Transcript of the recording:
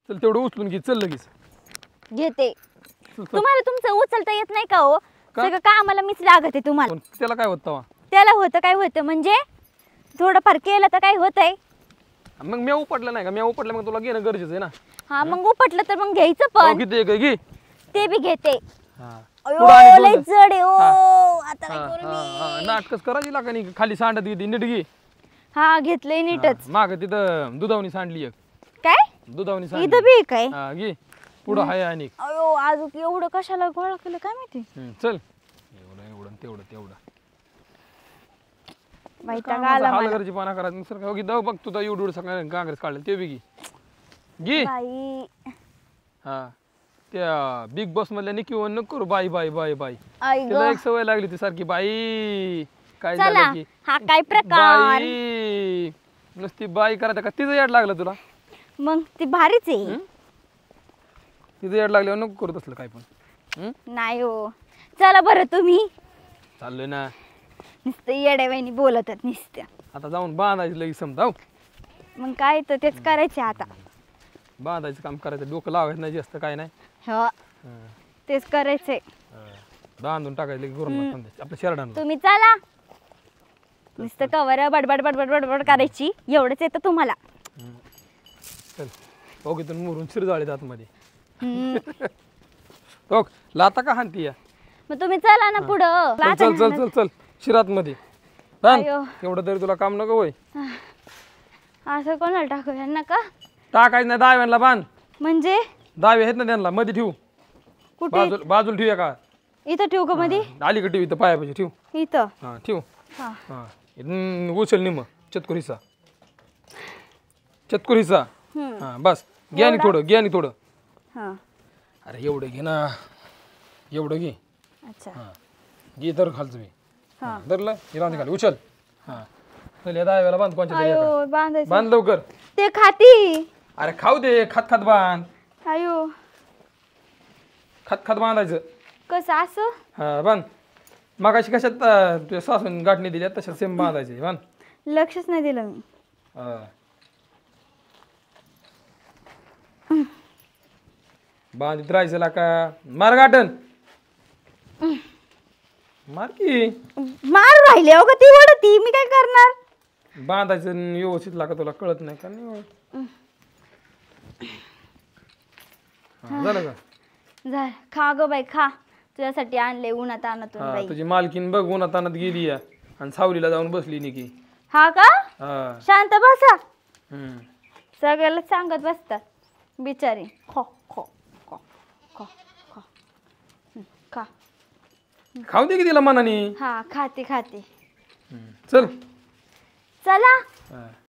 चल तेवढं उचलून घे, चल लगेच. घेते. चल, चल. तुम्हाला तुमचं उचलता येत नाही का हो? सगळं कामाला मीच लागत आहे तुम्हाला. पण त्याला काय होतं त्याला होतं काय होतं म्हणजे थोडंफार केलं तर काय होतंय. मग मी उपटलं नाही का? मी उपटलं मग तुला घेणं गरजेचं आहे ना. हा मग उपटलं तर मग घ्यायचं हो, पण. किती आहे घे. ते बी घेते. हा. अयो पुढं आणि लय दोन. जड आहे ओ. हा. आता काय करू मी? नाटकच करायची लागा नाही, खाली सांडत गेली नीट घे. हा घेतलंय नीटच. माग तिथं दुधावणी सांडली एक. काय दुधावणी सांडली. इथं बी काय? हा घे. पुढं हाय आणि अयो आज एवढं कशाला गोळा केलं काय माहिती. चल. एवढं एवढं तेवढं तेवढं. वैताग आला मला. हलगर्जी पाना करायचं सर का दव बघ तुझा एवढं सगळं काँग्रेस काढलं ते बी घे. घे. बाई हा त्या बिग बॉस मधल्या निकी वन नको करू बाई बाई बाई बाई. आई तिला ग एक सवय लागली ती सारखी बाई. काय चला झालं की हा काय प्रकार. बाई नुसती बाई करायचं का तिचं याड लागलं तुला? मग ती भारीच आहे. तिचं याड लागल्यावर नको करू तसलं काय पण. नाही हो. चला बरं तुम्ही चाललोय ना नुसतं येड्यावानी बोलतात नुसत्या. आता जाऊन बांधायचं लगेच समजा. मग काय तर तेच करायचे आता. बांधायचं काम करायचं, डोकं लावायचं नाही जास्त काय नाही. हो तेच करायचंय. बांधून टाकायचं लगेच करून आपल्या शर्टानं. तुम्ही चला नुसतं कवर बडबड बडबड बडबड करायची एवढंच येतं तुम्हाला. चल ओगीतून मुरून शिरजाळीत आतमध्ये. हम्म. ओक लाता का हाणती या? मग तुम्ही चला ना पुढं. चल चल चल चल चल शिरात मध्ये बांध. अयो. एवढं तरी तुला काम नको होय. असं कोणाला टाकूया नका. टाकायचं नाही दाव्यांना बांध. म्हणजे दावे आहेत ना त्यांना मध्ये ठेवू. कुठे बाजूला बाजूला ठेवूया का? इथं ठेवू का मध्ये? अलीकडे ठेवू इथं पायापाशी ठेवू. इथं हा ठेवू. हा हा उचल निम चतकुर हिस्सा. चतकुर हिस्सा. हा बस घे आणि थोडं घे आणि थोडं. हा अरे एवढं घे ना, एवढं घे. अच्छा हा घे तर खालचं मी. हा धरलं हिरावून खाली उचल. हा चल या दाव्याला बांध कोणच्या तरी एका. अयो बांधायचं बांध लवकर. ते खाती. अरे खाऊ दे, खात खात बांध. अयो खात खात बांधायचं. कसं असं? हा बांध. मगाशी कशात तुझ्या सासून गाठणी दिल्या तशात सेम बांधायचे बांध. लक्षच नाही दिलं मी. हा. बांधित राहायचं का मार गाठन. मार की मार राहिले हो का ती वडती मी काय करणार. बांधायचं व्यवस्थित लागा तुला कळत नाही का नाही. झालं का? झालं खा ग बाई खा. तुझ्यासाठी आणले उन्हात आणतून हा बाई. तुझी मालकीन बघ उन्हात आणत गेली या आणि सावलीला जाऊन बसली निकी. हा का? हा शांत बसा. हम्म. सगळ्याला सांगत बसतात बिचारी. खो खो खो खो खो खा. खाऊ दे की तिला मनाने. हा खाते खाते. चल चला. हा.